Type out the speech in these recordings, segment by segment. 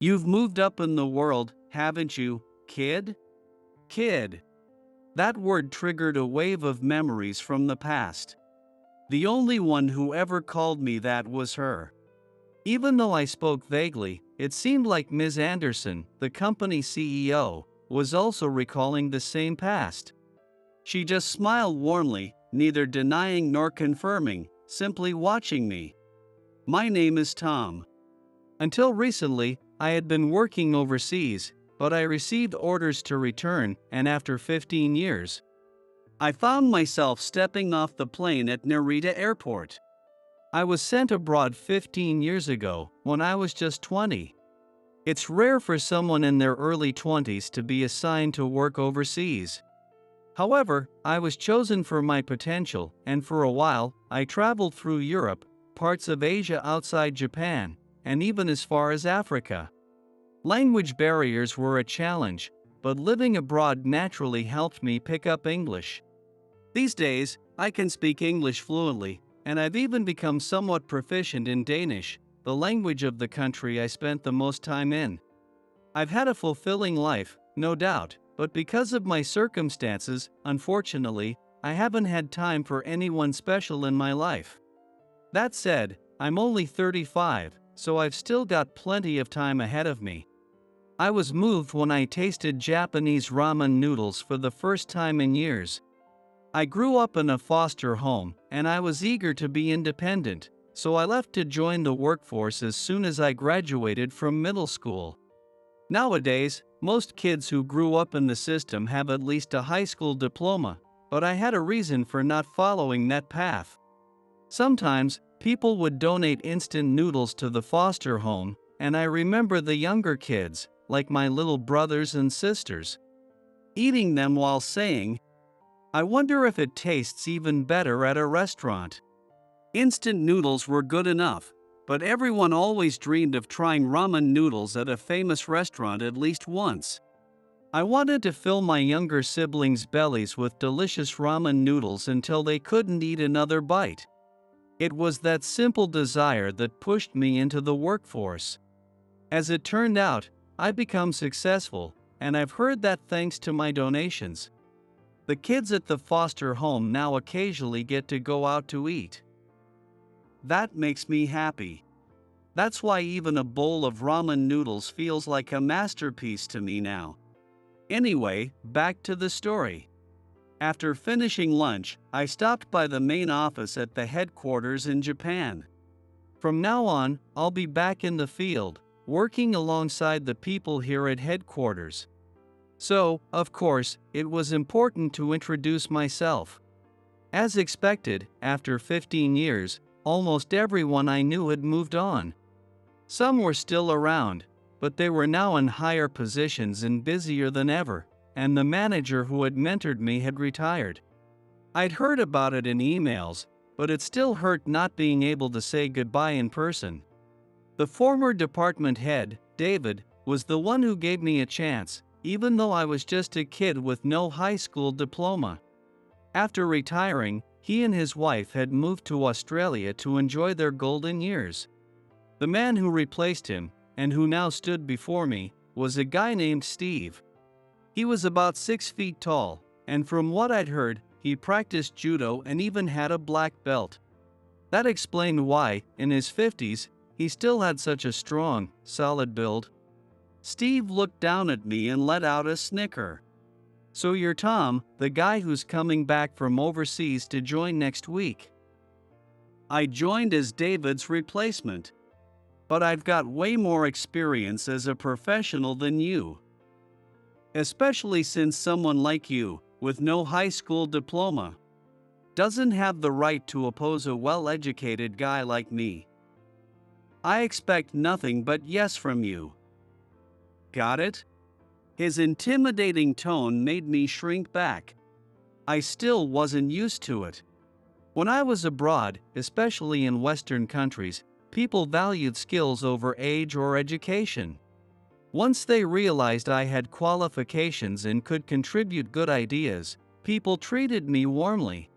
You've moved up in the world, haven't you, kid? Kid. That word triggered a wave of memories from the past. The only one who ever called me that was her. Even though I spoke vaguely, it seemed like Ms. Anderson, the company CEO, was also recalling the same past. She just smiled warmly, neither denying nor confirming, simply watching me. My name is Tom. Until recently, I had been working overseas, but I received orders to return, and after 15 years, I found myself stepping off the plane at Narita Airport. I was sent abroad 15 years ago, when I was just 20. It's rare for someone in their early 20s to be assigned to work overseas. However, I was chosen for my potential, and for a while, I traveled through Europe, parts of Asia outside Japan, and even as far as Africa. Language barriers were a challenge, but living abroad naturally helped me pick up English. These days, I can speak English fluently, and I've even become somewhat proficient in Danish, the language of the country I spent the most time in. I've had a fulfilling life, no doubt, but because of my circumstances, unfortunately, I haven't had time for anyone special in my life. That said, I'm only 35, so I've still got plenty of time ahead of me. I was moved when I tasted Japanese ramen noodles for the first time in years. I grew up in a foster home, and I was eager to be independent, so I left to join the workforce as soon as I graduated from middle school. Nowadays, most kids who grew up in the system have at least a high school diploma, but I had a reason for not following that path. Sometimes, people would donate instant noodles to the foster home, and I remember the younger kids, like my little brothers and sisters, eating them while saying, "I wonder if it tastes even better at a restaurant." Instant noodles were good enough, but everyone always dreamed of trying ramen noodles at a famous restaurant at least once. I wanted to fill my younger siblings' bellies with delicious ramen noodles until they couldn't eat another bite. It was that simple desire that pushed me into the workforce. As it turned out, I've become successful, and I've heard that thanks to my donations. The kids at the foster home now occasionally get to go out to eat. That makes me happy. That's why even a bowl of ramen noodles feels like a masterpiece to me now. Anyway, back to the story. After finishing lunch, I stopped by the main office at the headquarters in Japan. From now on, I'll be back in the field, working alongside the people here at headquarters. So, of course, it was important to introduce myself. As expected, after 15 years, almost everyone I knew had moved on. Some were still around, but they were now in higher positions and busier than ever, and the manager who had mentored me had retired. I'd heard about it in emails, but it still hurt not being able to say goodbye in person. The former department head, David, was the one who gave me a chance, even though I was just a kid with no high school diploma. After retiring, he and his wife had moved to Australia to enjoy their golden years. The man who replaced him, and who now stood before me, was a guy named Steve. He was about 6 feet tall, and from what I'd heard, he practiced judo and even had a black belt. That explained why, in his 50s, he still had such a strong, solid build. Steve looked down at me and let out a snicker. "So you're Tom, the guy who's coming back from overseas to join next week?" I joined as David's replacement. But I've got way more experience as a professional than you. Especially since someone like you, with no high school diploma, doesn't have the right to oppose a well-educated guy like me. I expect nothing but yes from you. Got it? His intimidating tone made me shrink back. I still wasn't used to it. When I was abroad, especially in Western countries, people valued skills over age or education. Once they realized I had qualifications and could contribute good ideas, people treated me warmly.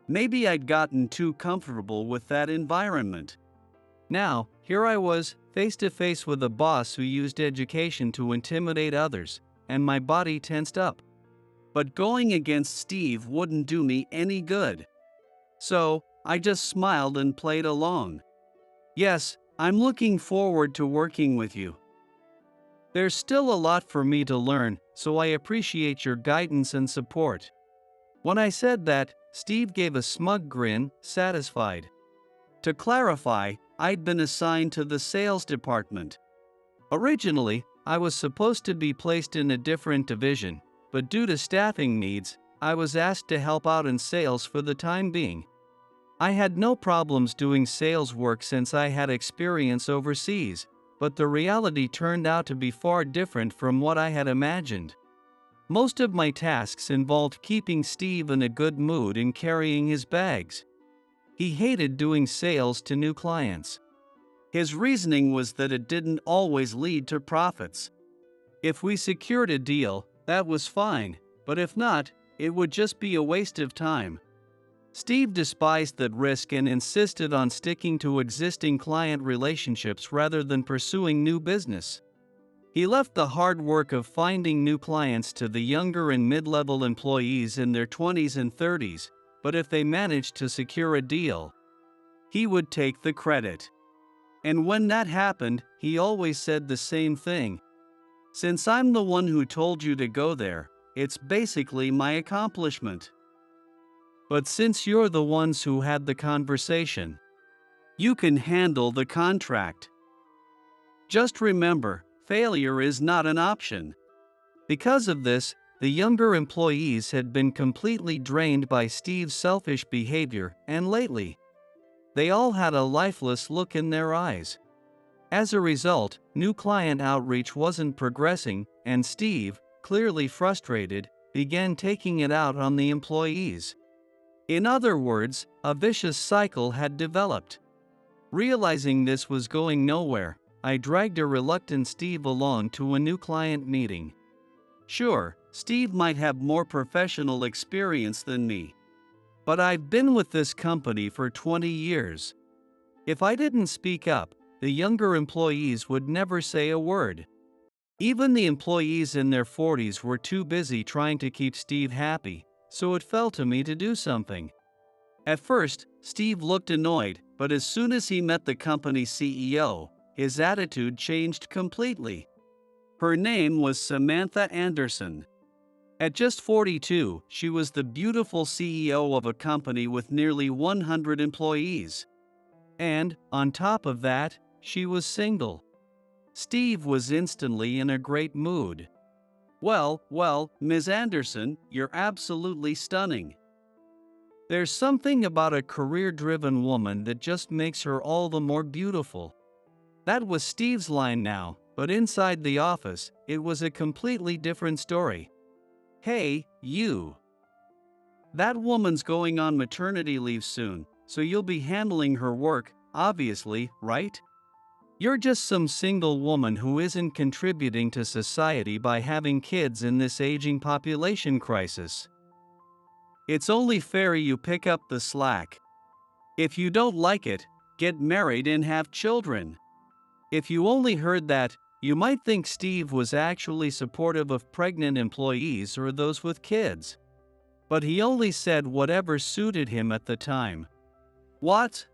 Maybe I'd gotten too comfortable with that environment. Now, Here I was, face to face with a boss who used education to intimidate others, and my body tensed up. But going against Steve wouldn't do me any good. So, I just smiled and played along. Yes, I'm looking forward to working with you. There's still a lot for me to learn, so I appreciate your guidance and support. When I said that, Steve gave a smug grin, satisfied. To clarify, I'd been assigned to the sales department. Originally, I was supposed to be placed in a different division, but due to staffing needs, I was asked to help out in sales for the time being. I had no problems doing sales work since I had experience overseas, but the reality turned out to be far different from what I had imagined. Most of my tasks involved keeping Steve in a good mood and carrying his bags. He hated doing sales to new clients. His reasoning was that it didn't always lead to profits. If we secured a deal, that was fine, but if not, it would just be a waste of time. Steve despised that risk and insisted on sticking to existing client relationships rather than pursuing new business. He left the hard work of finding new clients to the younger and mid-level employees in their 20s and 30s, but if they managed to secure a deal, he would take the credit. And when that happened, he always said the same thing. Since I'm the one who told you to go there, it's basically my accomplishment. But since you're the ones who had the conversation, you can handle the contract. Just remember, failure is not an option. Because of this, the younger employees had been completely drained by Steve's selfish behavior, and lately, they all had a lifeless look in their eyes. As a result, new client outreach wasn't progressing, and Steve, clearly frustrated, began taking it out on the employees. In other words, a vicious cycle had developed. Realizing this was going nowhere, I dragged a reluctant Steve along to a new client meeting. Sure, Steve might have more professional experience than me, but I've been with this company for 20 years. If I didn't speak up, the younger employees would never say a word. Even the employees in their 40s were too busy trying to keep Steve happy, so it fell to me to do something. At first, Steve looked annoyed, but as soon as he met the company's CEO, his attitude changed completely. Her name was Samantha Anderson. At just 42, she was the beautiful CEO of a company with nearly 100 employees. And, on top of that, she was single. Steve was instantly in a great mood. Well, Ms. Anderson, you're absolutely stunning. There's something about a career-driven woman that just makes her all the more beautiful. That was Steve's line now, but inside the office, it was a completely different story. Hey, you. That woman's going on maternity leave soon, so you'll be handling her work, obviously, right? You're just some single woman who isn't contributing to society by having kids in this aging population crisis. It's only fair you pick up the slack. If you don't like it, get married and have children. If you only heard that, you might think Steve was actually supportive of pregnant employees or those with kids. But he only said whatever suited him at the time. What?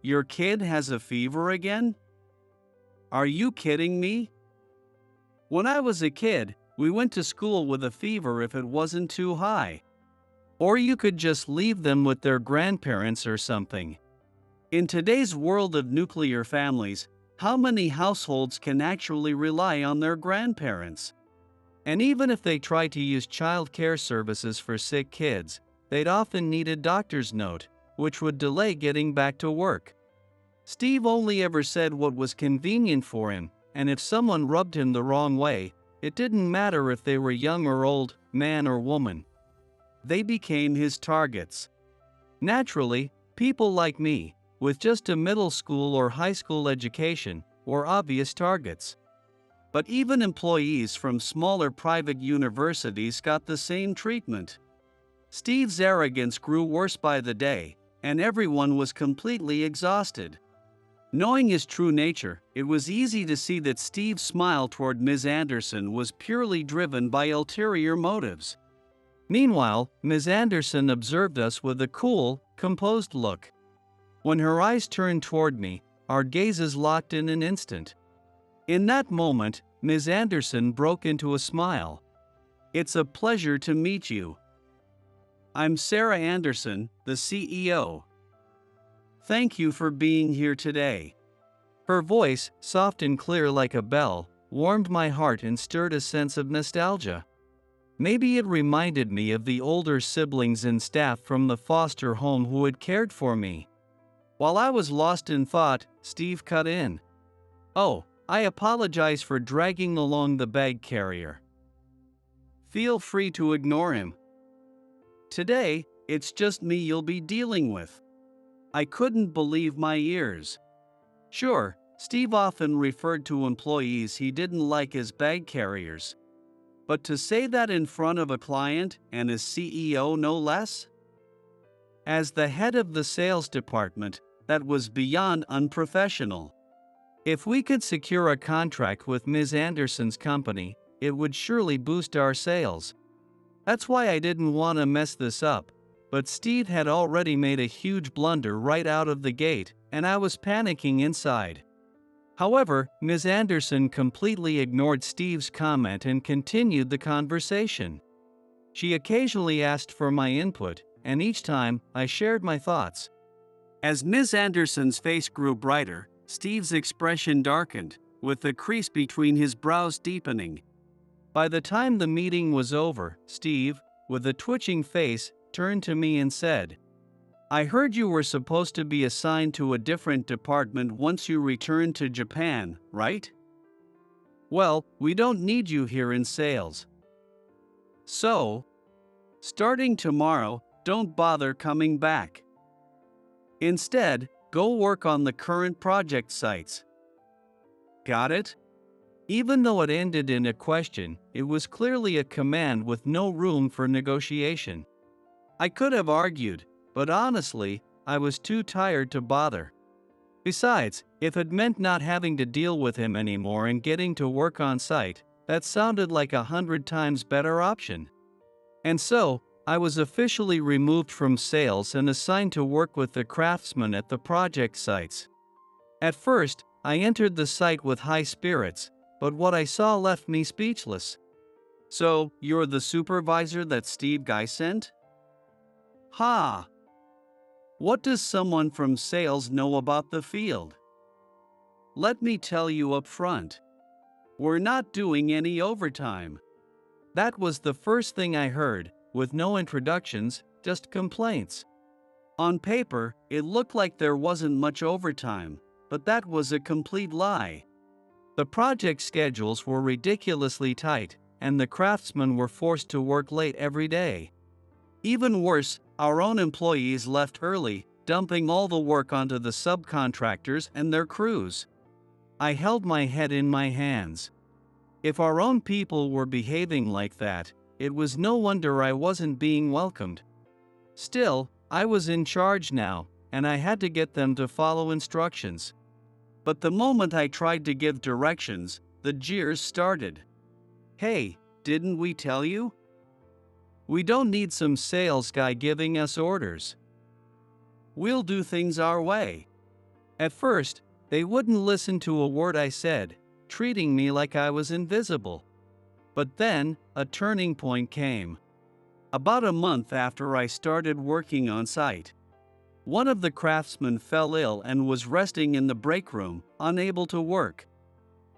Your kid has a fever again? Are you kidding me? When I was a kid, we went to school with a fever if it wasn't too high. Or you could just leave them with their grandparents or something. In today's world of nuclear families, how many households can actually rely on their grandparents? And even if they try to use child care services for sick kids, they'd often need a doctor's note, which would delay getting back to work. Steve only ever said what was convenient for him, and if someone rubbed him the wrong way, it didn't matter if they were young or old, man or woman. They became his targets. Naturally, people like me, with just a middle school or high school education, were obvious targets. But even employees from smaller private universities got the same treatment. Steve's arrogance grew worse by the day, and everyone was completely exhausted. Knowing his true nature, it was easy to see that Steve's smile toward Ms. Anderson was purely driven by ulterior motives. Meanwhile, Ms. Anderson observed us with a cool, composed look. When her eyes turned toward me, our gazes locked in an instant. In that moment, Ms. Anderson broke into a smile. "It's a pleasure to meet you. I'm Sarah Anderson, the CEO. Thank you for being here today." Her voice, soft and clear like a bell, warmed my heart and stirred a sense of nostalgia. Maybe it reminded me of the older siblings and staff from the foster home who had cared for me. While I was lost in thought, Steve cut in. "Oh, I apologize for dragging along the bag carrier. Feel free to ignore him. Today, it's just me you'll be dealing with." I couldn't believe my ears. Sure, Steve often referred to employees he didn't like as bag carriers. But to say that in front of a client and his CEO no less? As the head of the sales department, that was beyond unprofessional. If we could secure a contract with Ms. Anderson's company, it would surely boost our sales. That's why I didn't want to mess this up. But Steve had already made a huge blunder right out of the gate, and I was panicking inside. However, Ms. Anderson completely ignored Steve's comment and continued the conversation. She occasionally asked for my input, and each time, I shared my thoughts. As Ms. Anderson's face grew brighter, Steve's expression darkened, with the crease between his brows deepening. By the time the meeting was over, Steve, with a twitching face, turned to me and said, "I heard you were supposed to be assigned to a different department once you returned to Japan, right? Well, we don't need you here in sales. So, starting tomorrow, don't bother coming back. Instead, go work on the current project sites." Got it? Even though it ended in a question, it was clearly a command with no room for negotiation. I could have argued, but honestly, I was too tired to bother. Besides, if it meant not having to deal with him anymore and getting to work on site, that sounded like 100 times better option. And so, I was officially removed from sales and assigned to work with the craftsmen at the project sites. At first, I entered the site with high spirits, but what I saw left me speechless. "So, you're the supervisor that Steve Guy sent? Ha! What does someone from sales know about the field? Let me tell you up front. We're not doing any overtime." That was the first thing I heard, with no introductions, just complaints. On paper, it looked like there wasn't much overtime, but that was a complete lie. The project schedules were ridiculously tight, and the craftsmen were forced to work late every day. Even worse, our own employees left early, dumping all the work onto the subcontractors and their crews. I held my head in my hands. If our own people were behaving like that, it was no wonder I wasn't being welcomed. Still, I was in charge now, and I had to get them to follow instructions. But the moment I tried to give directions, the jeers started. "Hey, didn't we tell you? We don't need some sales guy giving us orders. We'll do things our way." At first, they wouldn't listen to a word I said, treating me like I was invisible. But then, a turning point came. About a month after I started working on site, one of the craftsmen fell ill and was resting in the break room, unable to work.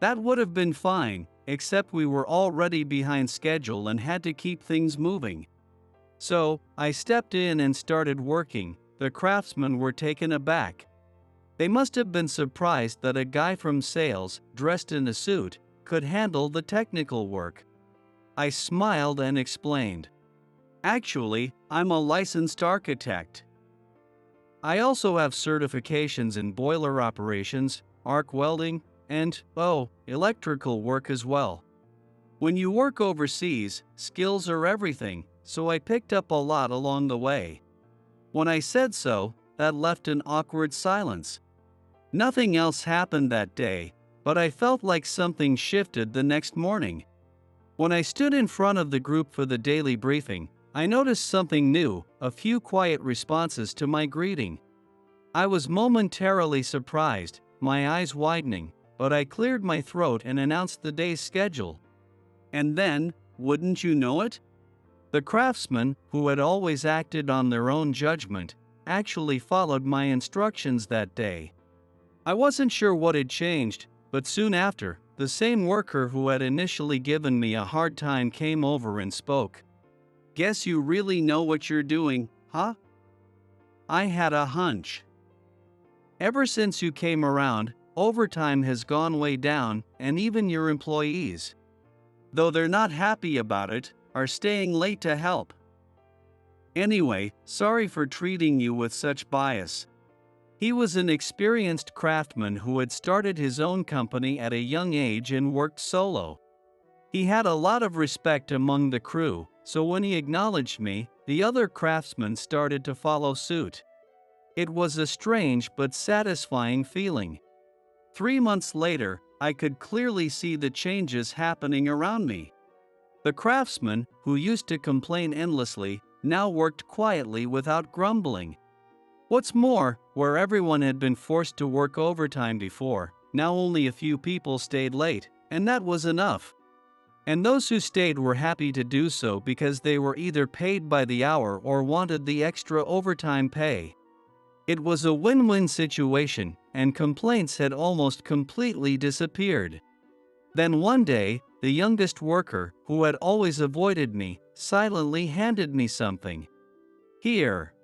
That would have been fine, except we were already behind schedule and had to keep things moving. So, I stepped in and started working. The craftsmen were taken aback. They must have been surprised that a guy from sales, dressed in a suit, could handle the technical work. I smiled and explained. "Actually, I'm a licensed architect. I also have certifications in boiler operations, arc welding, and, electrical work as well. When you work overseas, skills are everything, so I picked up a lot along the way." When I said so, that left an awkward silence. Nothing else happened that day, but I felt like something shifted the next morning. When I stood in front of the group for the daily briefing, I noticed something new, a few quiet responses to my greeting. I was momentarily surprised, my eyes widening, but I cleared my throat and announced the day's schedule. And then, wouldn't you know it? The craftsmen, who had always acted on their own judgment, actually followed my instructions that day. I wasn't sure what had changed, but soon after, the same worker who had initially given me a hard time came over and spoke. "Guess you really know what you're doing, huh? I had a hunch. Ever since you came around, overtime has gone way down, and even your employees, though they're not happy about it, are staying late to help. Anyway, sorry for treating you with such bias." He was an experienced craftsman who had started his own company at a young age and worked solo. He had a lot of respect among the crew, so when he acknowledged me, the other craftsmen started to follow suit. It was a strange but satisfying feeling. 3 months later, I could clearly see the changes happening around me. The craftsmen, who used to complain endlessly, now worked quietly without grumbling. What's more, where everyone had been forced to work overtime before, now only a few people stayed late, and that was enough. And those who stayed were happy to do so because they were either paid by the hour or wanted the extra overtime pay. It was a win-win situation, and complaints had almost completely disappeared. Then one day, the youngest worker, who had always avoided me, silently handed me something. "Here.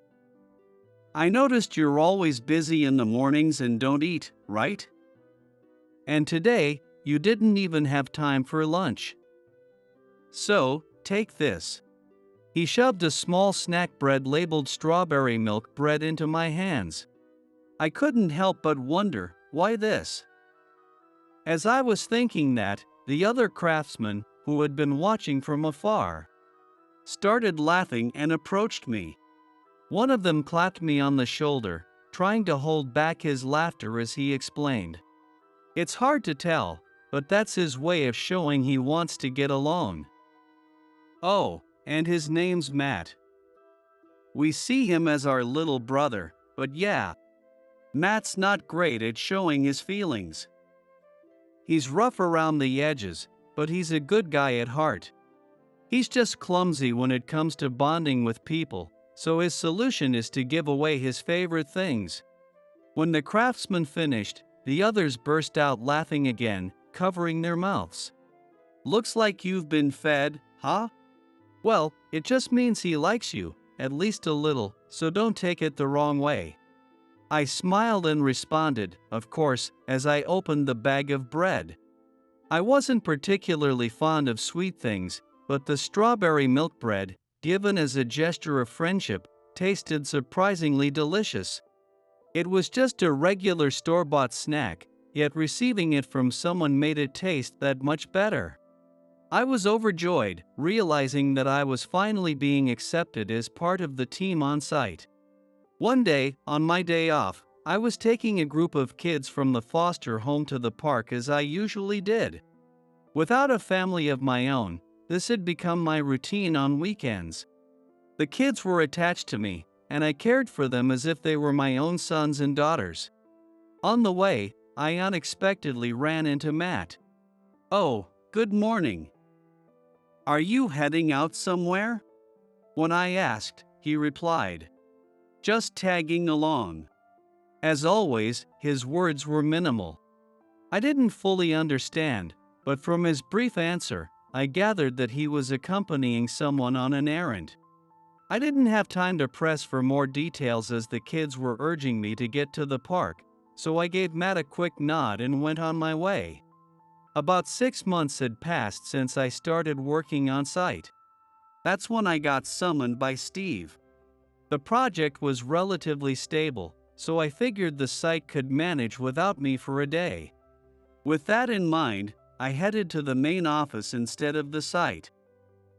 I noticed you're always busy in the mornings and don't eat, right? And today, you didn't even have time for lunch. So, take this." He shoved a small snack bread labeled strawberry milk bread into my hands. I couldn't help but wonder, why this? As I was thinking that, the other craftsman, who had been watching from afar, started laughing and approached me. One of them clapped me on the shoulder, trying to hold back his laughter as he explained. "It's hard to tell, but that's his way of showing he wants to get along. Oh, and his name's Matt. We see him as our little brother, but yeah, Matt's not great at showing his feelings. He's rough around the edges, but he's a good guy at heart. He's just clumsy when it comes to bonding with people, so his solution is to give away his favorite things." When the craftsman finished, the others burst out laughing again, covering their mouths. "Looks like you've been fed, huh? Well, it just means he likes you, at least a little, so don't take it the wrong way." I smiled and responded, of course, as I opened the bag of bread. I wasn't particularly fond of sweet things, but the strawberry milk bread, given as a gesture of friendship, tasted surprisingly delicious. It was just a regular store-bought snack, yet receiving it from someone made it taste that much better. I was overjoyed, realizing that I was finally being accepted as part of the team on site. One day, on my day off, I was taking a group of kids from the foster home to the park as I usually did. Without a family of my own, this had become my routine on weekends. The kids were attached to me, and I cared for them as if they were my own sons and daughters. On the way, I unexpectedly ran into Matt. "Oh, good morning. Are you heading out somewhere?" When I asked, he replied, "Just tagging along." As always, his words were minimal. I didn't fully understand, but from his brief answer, I gathered that he was accompanying someone on an errand. I didn't have time to press for more details as the kids were urging me to get to the park, so I gave Matt a quick nod and went on my way. About 6 months had passed since I started working on site. That's when I got summoned by Steve. The project was relatively stable, so I figured the site could manage without me for a day. With that in mind, I headed to the main office instead of the site.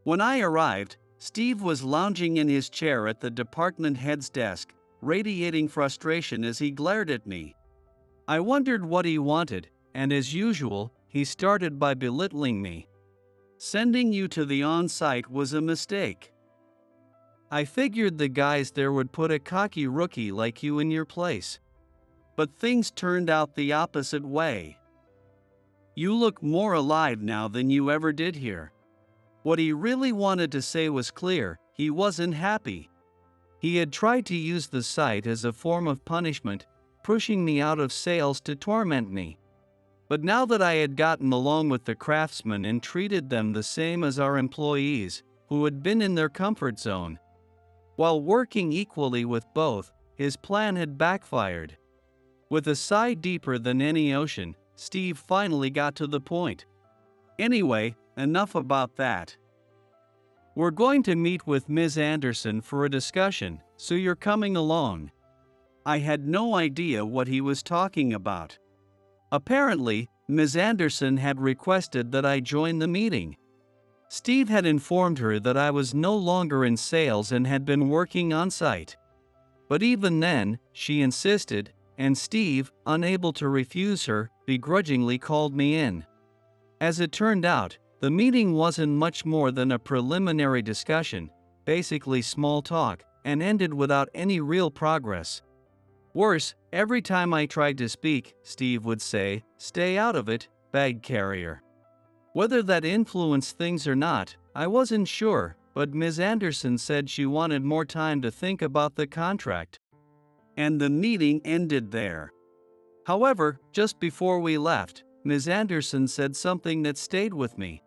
When I arrived, Steve was lounging in his chair at the department head's desk, radiating frustration as he glared at me. I wondered what he wanted, and as usual, he started by belittling me. Sending you to the on-site was a mistake. I figured the guys there would put a cocky rookie like you in your place. But things turned out the opposite way. You look more alive now than you ever did here. What he really wanted to say was clear: he wasn't happy. He had tried to use the site as a form of punishment, pushing me out of sales to torment me. But now that I had gotten along with the craftsmen and treated them the same as our employees, who had been in their comfort zone, while working equally with both, his plan had backfired. With a sigh deeper than any ocean, Steve finally got to the point. Anyway, enough about that. We're going to meet with Ms. Anderson for a discussion, so you're coming along. I had no idea what he was talking about. Apparently, Ms. Anderson had requested that I join the meeting. Steve had informed her that I was no longer in sales and had been working on site. But even then, she insisted, and Steve, unable to refuse her, begrudgingly called me in. As it turned out, the meeting wasn't much more than a preliminary discussion, basically small talk, and ended without any real progress. Worse, every time I tried to speak, Steve would say, "Stay out of it, bag carrier." Whether that influenced things or not, I wasn't sure, but Ms. Anderson said she wanted more time to think about the contract. And the meeting ended there. However, just before we left, Ms. Anderson said something that stayed with me.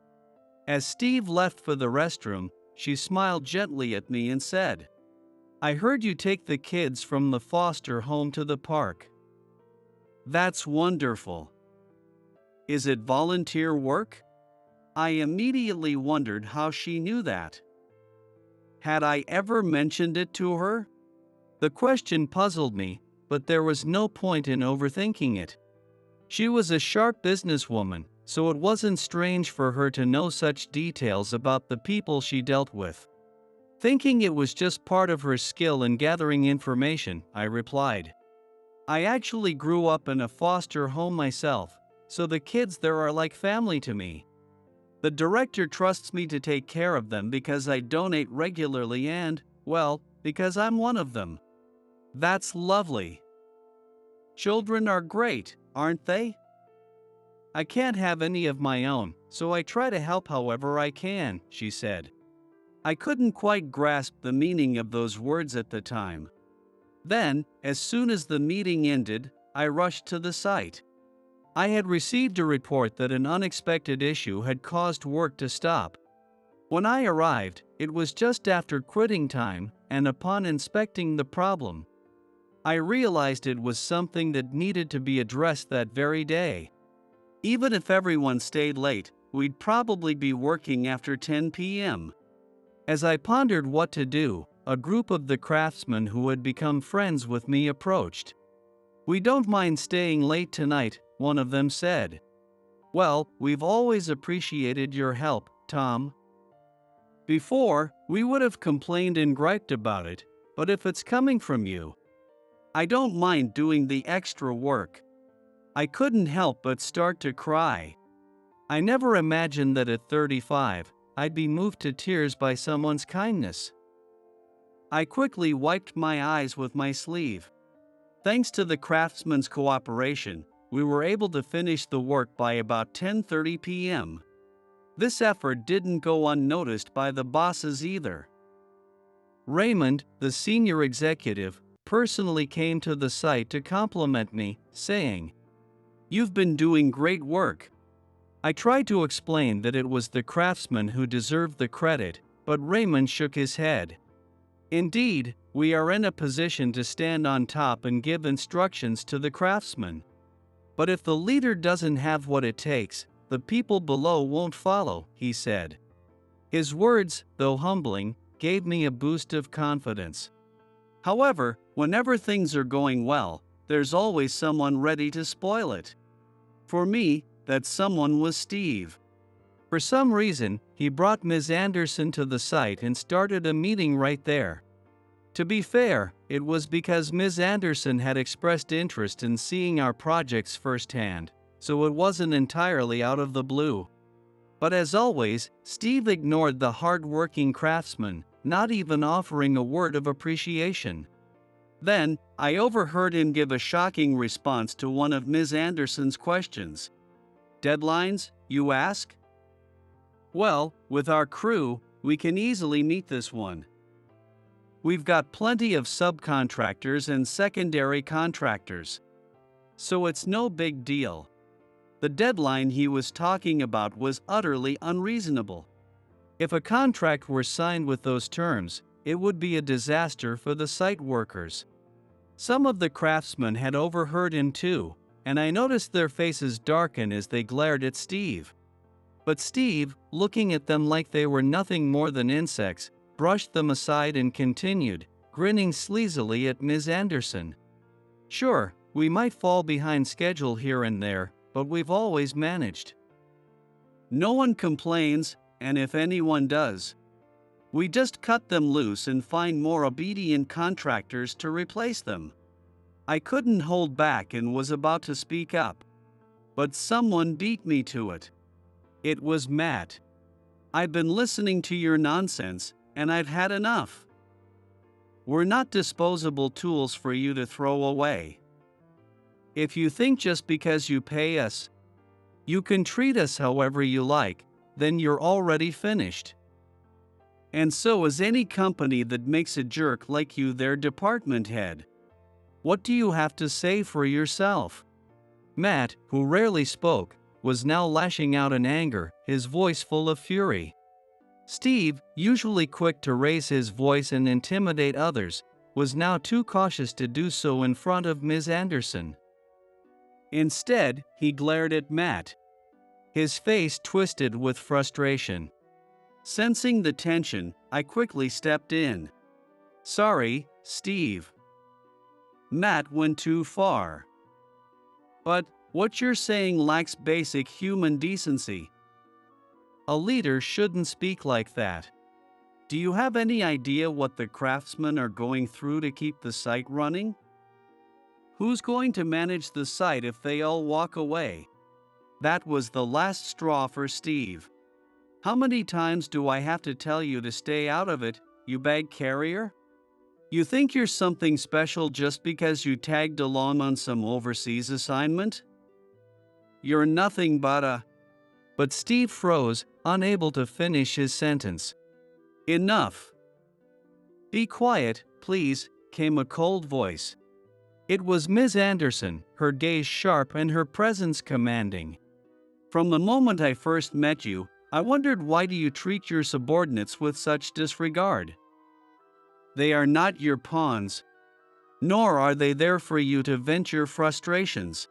As Steve left for the restroom, she smiled gently at me and said, "I heard you take the kids from the foster home to the park. That's wonderful. Is it volunteer work?" I immediately wondered how she knew that. Had I ever mentioned it to her? The question puzzled me, but there was no point in overthinking it. She was a sharp businesswoman, so it wasn't strange for her to know such details about the people she dealt with. Thinking it was just part of her skill in gathering information, I replied, "I actually grew up in a foster home myself, so the kids there are like family to me. The director trusts me to take care of them because I donate regularly and, well, because I'm one of them." That's lovely. Children are great, aren't they? I can't have any of my own, so I try to help however I can, she said. I couldn't quite grasp the meaning of those words at the time. Then, as soon as the meeting ended, I rushed to the site. I had received a report that an unexpected issue had caused work to stop. When I arrived, it was just after quitting time, and upon inspecting the problem, I realized it was something that needed to be addressed that very day. Even if everyone stayed late, we'd probably be working after 10 p.m. As I pondered what to do, a group of the craftsmen who had become friends with me approached. "We don't mind staying late tonight," one of them said. "Well, we've always appreciated your help, Tom. Before, we would have complained and griped about it, but if it's coming from you, I don't mind doing the extra work." I couldn't help but start to cry. I never imagined that at 35, I'd be moved to tears by someone's kindness. I quickly wiped my eyes with my sleeve. Thanks to the craftsmen's cooperation, we were able to finish the work by about 10:30 p.m. This effort didn't go unnoticed by the bosses either. Raymond, the senior executive, personally came to the site to compliment me, saying, "You've been doing great work." I tried to explain that it was the craftsman who deserved the credit, but Raymond shook his head. "Indeed, we are in a position to stand on top and give instructions to the craftsmen. But if the leader doesn't have what it takes, the people below won't follow," he said. His words, though humbling, gave me a boost of confidence. However, whenever things are going well, there's always someone ready to spoil it. For me, that someone was Steve. For some reason, he brought Ms. Anderson to the site and started a meeting right there. To be fair, it was because Ms. Anderson had expressed interest in seeing our projects firsthand, so it wasn't entirely out of the blue. But as always, Steve ignored the hard-working craftsman, not even offering a word of appreciation. Then, I overheard him give a shocking response to one of Ms. Anderson's questions. "Deadlines, you ask? Well, with our crew, we can easily meet this one. We've got plenty of subcontractors and secondary contractors. So it's no big deal." The deadline he was talking about was utterly unreasonable. If a contract were signed with those terms, it would be a disaster for the site workers. Some of the craftsmen had overheard him too, and I noticed their faces darken as they glared at Steve. But Steve, looking at them like they were nothing more than insects, brushed them aside and continued, grinning sleazily at Ms. Anderson. "Sure, we might fall behind schedule here and there, but we've always managed. No one complains, and if anyone does, we just cut them loose and find more obedient contractors to replace them." I couldn't hold back and was about to speak up. But someone beat me to it. It was Matt. "I've been listening to your nonsense, and I've had enough. We're not disposable tools for you to throw away. If you think just because you pay us, you can treat us however you like, then you're already finished. And so is any company that makes a jerk like you their department head. What do you have to say for yourself?" Matt, who rarely spoke, was now lashing out in anger, his voice full of fury. Steve, usually quick to raise his voice and intimidate others, was now too cautious to do so in front of Ms. Anderson. Instead, he glared at Matt, his face twisted with frustration. Sensing the tension, I quickly stepped in. "Sorry, Steve. Matt went too far. But what you're saying lacks basic human decency. A leader shouldn't speak like that. Do you have any idea what the craftsmen are going through to keep the site running? Who's going to manage the site if they all walk away?" That was the last straw for Steve. "How many times do I have to tell you to stay out of it, you bag carrier? You think you're something special just because you tagged along on some overseas assignment? You're nothing but a—" But Steve froze, unable to finish his sentence. "Enough. Be quiet, please," came a cold voice. It was Ms. Anderson, her gaze sharp and her presence commanding. "From the moment I first met you, I wondered why do you treat your subordinates with such disregard? They are not your pawns, nor are they there for you to vent your frustrations.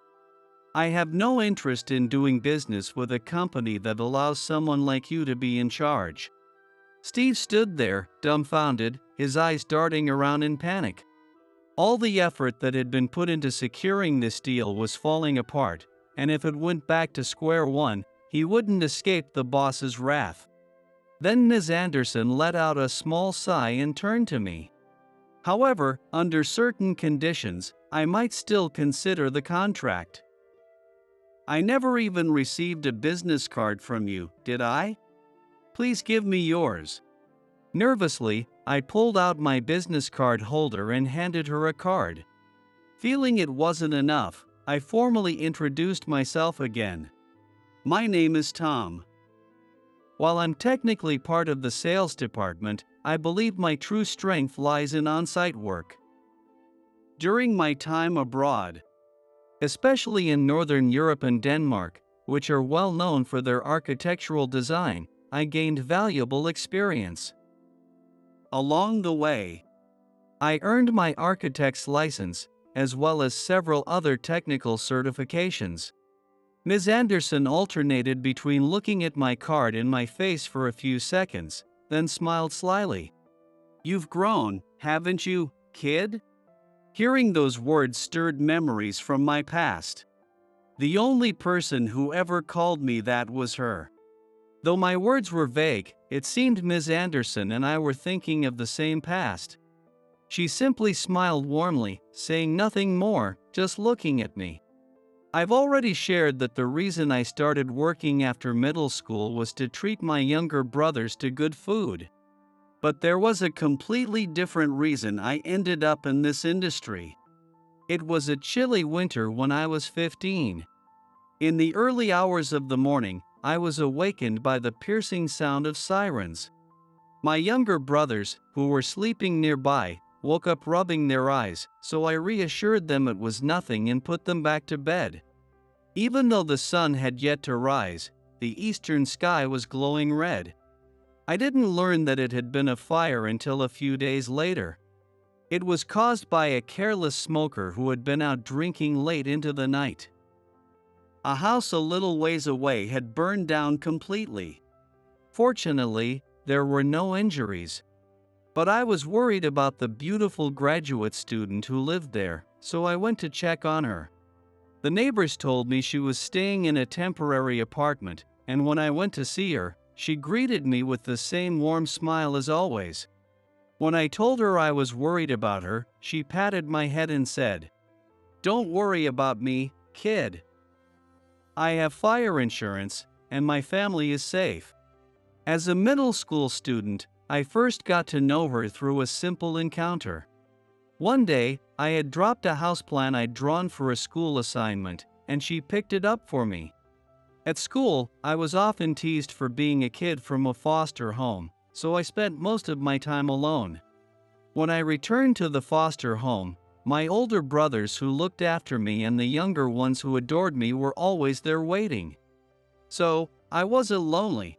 I have no interest in doing business with a company that allows someone like you to be in charge." Steve stood there, dumbfounded, his eyes darting around in panic. All the effort that had been put into securing this deal was falling apart, and if it went back to square one, he wouldn't escape the boss's wrath. Then Ms. Anderson let out a small sigh and turned to me. "However, under certain conditions, I might still consider the contract." "I never even received a business card from you, did I? Please give me yours." Nervously, I pulled out my business card holder and handed her a card. Feeling it wasn't enough, I formally introduced myself again. "My name is Tom. While I'm technically part of the sales department, I believe my true strength lies in on-site work. During my time abroad, especially in Northern Europe and Denmark, which are well known for their architectural design, I gained valuable experience. Along the way, I earned my architect's license, as well as several other technical certifications." Ms. Anderson alternated between looking at my card and my face for a few seconds, then smiled slyly. "You've grown, haven't you, kid?" Hearing those words stirred memories from my past. The only person who ever called me that was her. Though my words were vague, it seemed Ms. Anderson and I were thinking of the same past. She simply smiled warmly, saying nothing more, just looking at me. I've already shared that the reason I started working after middle school was to treat my younger brothers to good food. But there was a completely different reason I ended up in this industry. It was a chilly winter when I was 15. In the early hours of the morning, I was awakened by the piercing sound of sirens. My younger brothers, who were sleeping nearby, woke up rubbing their eyes, so I reassured them it was nothing and put them back to bed. Even though the sun had yet to rise, the eastern sky was glowing red. I didn't learn that it had been a fire until a few days later. It was caused by a careless smoker who had been out drinking late into the night. A house a little ways away had burned down completely. Fortunately, there were no injuries. But I was worried about the beautiful graduate student who lived there, so I went to check on her. The neighbors told me she was staying in a temporary apartment, and when I went to see her, she greeted me with the same warm smile as always. When I told her I was worried about her, she patted my head and said, "Don't worry about me, kid. I have fire insurance, and my family is safe." As a middle school student, I first got to know her through a simple encounter. One day, I had dropped a houseplant I'd drawn for a school assignment, and she picked it up for me. At school, I was often teased for being a kid from a foster home, so I spent most of my time alone. When I returned to the foster home, my older brothers who looked after me and the younger ones who adored me were always there waiting. So, I wasn't lonely.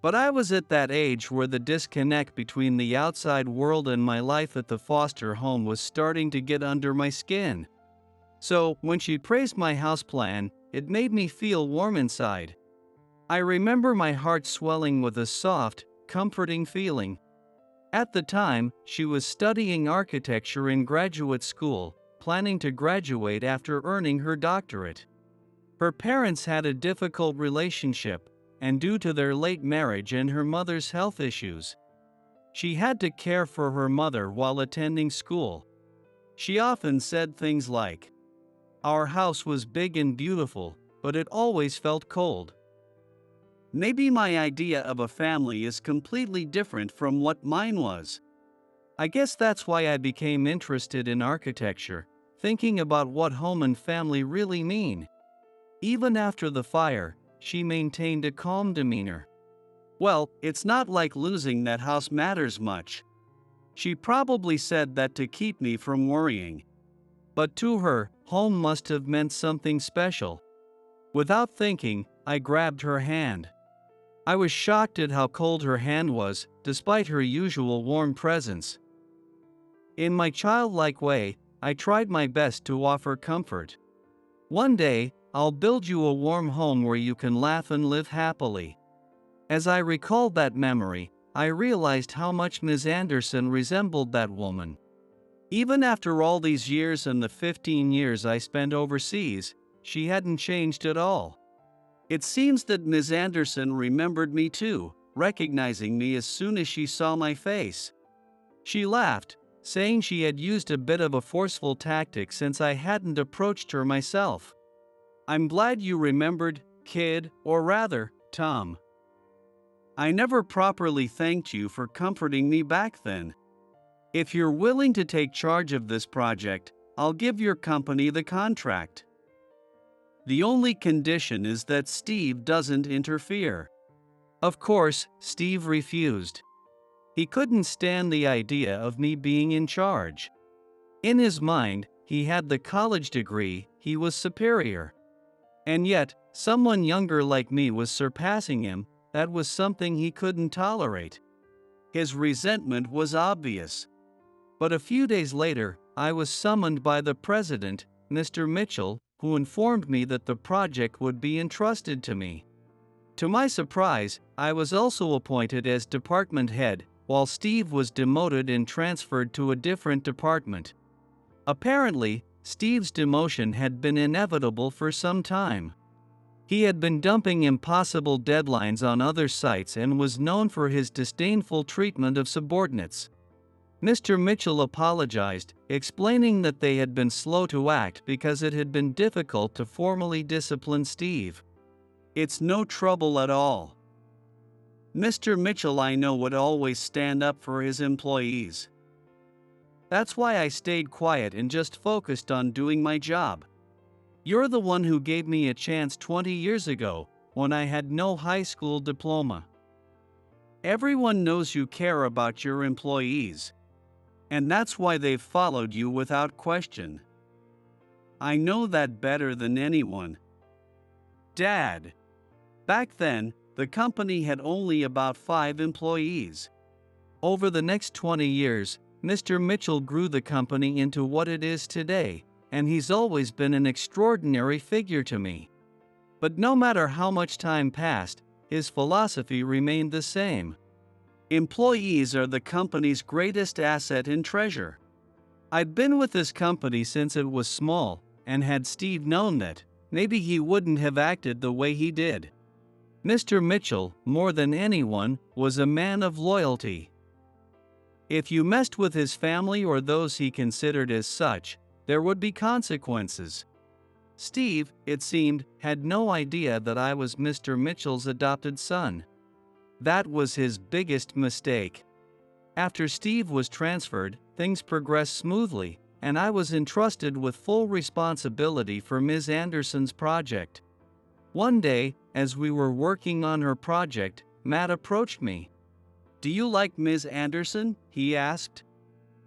But I was at that age where the disconnect between the outside world and my life at the foster home was starting to get under my skin. So, when she praised my houseplant, it made me feel warm inside. I remember my heart swelling with a soft, comforting feeling. At the time, she was studying architecture in graduate school, planning to graduate after earning her doctorate. Her parents had a difficult relationship, and due to their late marriage and her mother's health issues, she had to care for her mother while attending school. She often said things like, "Our house was big and beautiful, but it always felt cold." Maybe my idea of a family is completely different from what mine was. I guess that's why I became interested in architecture, thinking about what home and family really mean. Even after the fire, she maintained a calm demeanor. "Well, it's not like losing that house matters much." She probably said that to keep me from worrying. But to her, home must have meant something special. Without thinking, I grabbed her hand. I was shocked at how cold her hand was, despite her usual warm presence. In my childlike way, I tried my best to offer comfort. "One day, I'll build you a warm home where you can laugh and live happily." As I recalled that memory, I realized how much Ms. Anderson resembled that woman. Even after all these years and the 15 years I spent overseas, she hadn't changed at all. It seems that Ms. Anderson remembered me too, recognizing me as soon as she saw my face. She laughed, saying she had used a bit of a forceful tactic since I hadn't approached her myself. "I'm glad you remembered, kid, or rather, Tom. I never properly thanked you for comforting me back then. If you're willing to take charge of this project, I'll give your company the contract. The only condition is that Steve doesn't interfere." Of course, Steve refused. He couldn't stand the idea of me being in charge. In his mind, he had the college degree, he was superior. And yet, someone younger like me was surpassing him. That was something he couldn't tolerate. His resentment was obvious. But a few days later, I was summoned by the president, Mr. Mitchell, who informed me that the project would be entrusted to me. To my surprise, I was also appointed as department head, while Steve was demoted and transferred to a different department. Apparently, Steve's demotion had been inevitable for some time. He had been dumping impossible deadlines on other sites and was known for his disdainful treatment of subordinates. Mr. Mitchell apologized, explaining that they had been slow to act because it had been difficult to formally discipline Steve. "It's no trouble at all. Mr. Mitchell, I know, would always stand up for his employees. That's why I stayed quiet and just focused on doing my job. You're the one who gave me a chance 20 years ago, when I had no high school diploma. Everyone knows you care about your employees, and that's why they've followed you without question. I know that better than anyone." Dad. Back then, the company had only about 5 employees. Over the next 20 years, Mr. Mitchell grew the company into what it is today, and he's always been an extraordinary figure to me. But no matter how much time passed, his philosophy remained the same. Employees are the company's greatest asset and treasure. I'd been with this company since it was small, and had Steve known that, maybe he wouldn't have acted the way he did. Mr. Mitchell, more than anyone, was a man of loyalty. If you messed with his family or those he considered as such, there would be consequences. Steve, it seemed, had no idea that I was Mr. Mitchell's adopted son. That was his biggest mistake. After Steve was transferred, things progressed smoothly, and I was entrusted with full responsibility for Ms. Anderson's project. One day, as we were working on her project, Matt approached me. "Do you like Ms. Anderson?" he asked.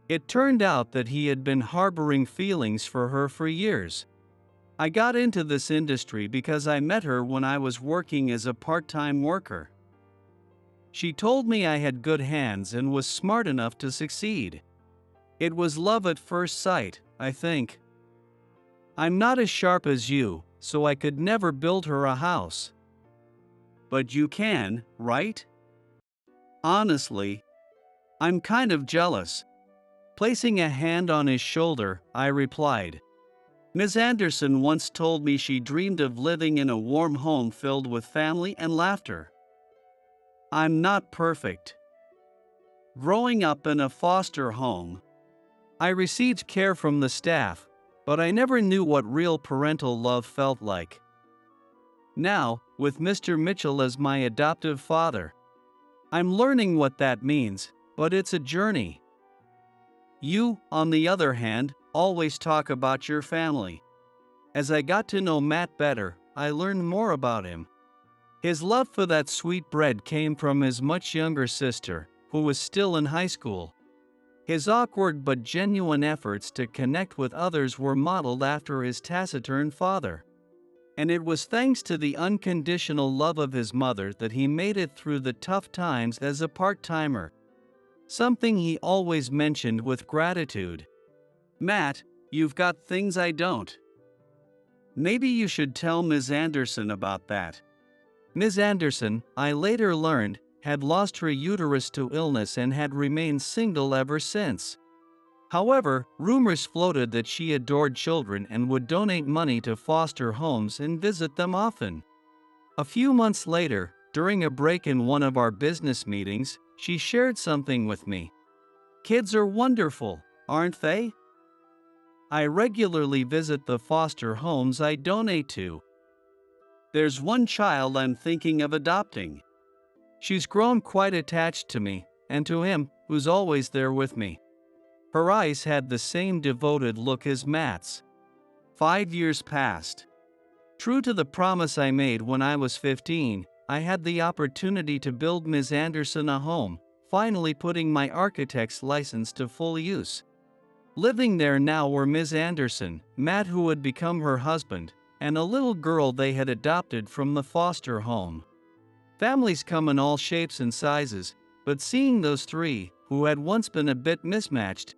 It turned out that he had been harboring feelings for her for years. I got into this industry because I met her when I was working as a part-time worker. She told me I had good hands and was smart enough to succeed. It was love at first sight, I think. I'm not as sharp as you, so I could never build her a house. But you can, right? Honestly, I'm kind of jealous. Placing a hand on his shoulder, I replied. Ms. Anderson once told me she dreamed of living in a warm home filled with family and laughter. I'm not perfect. Growing up in a foster home, I received care from the staff, but I never knew what real parental love felt like. Now, with Mr. Mitchell as my adoptive father, I'm learning what that means, but it's a journey. You, on the other hand, always talk about your family. As I got to know Matt better, I learned more about him. His love for that sweet bread came from his much younger sister, who was still in high school. His awkward but genuine efforts to connect with others were modeled after his taciturn father. And it was thanks to the unconditional love of his mother that he made it through the tough times as a part-timer. Something he always mentioned with gratitude. Matt, you've got things I don't. Maybe you should tell Ms. Anderson about that. Ms. Anderson, I later learned, had lost her uterus to illness and had remained single ever since. However, rumors floated that she adored children and would donate money to foster homes and visit them often. A few months later, during a break in one of our business meetings, she shared something with me. Kids are wonderful, aren't they? I regularly visit the foster homes I donate to. There's one child I'm thinking of adopting. She's grown quite attached to me, and to him, who's always there with me. Her eyes had the same devoted look as Matt's. 5 years passed. True to the promise I made when I was 15, I had the opportunity to build Ms. Anderson a home, finally putting my architect's license to full use. Living there now were Ms. Anderson, Matt who had become her husband, and a little girl they had adopted from the foster home. Families come in all shapes and sizes, but seeing those three, who had once been a bit mismatched,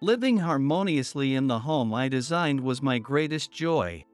living harmoniously in the home I designed was my greatest joy.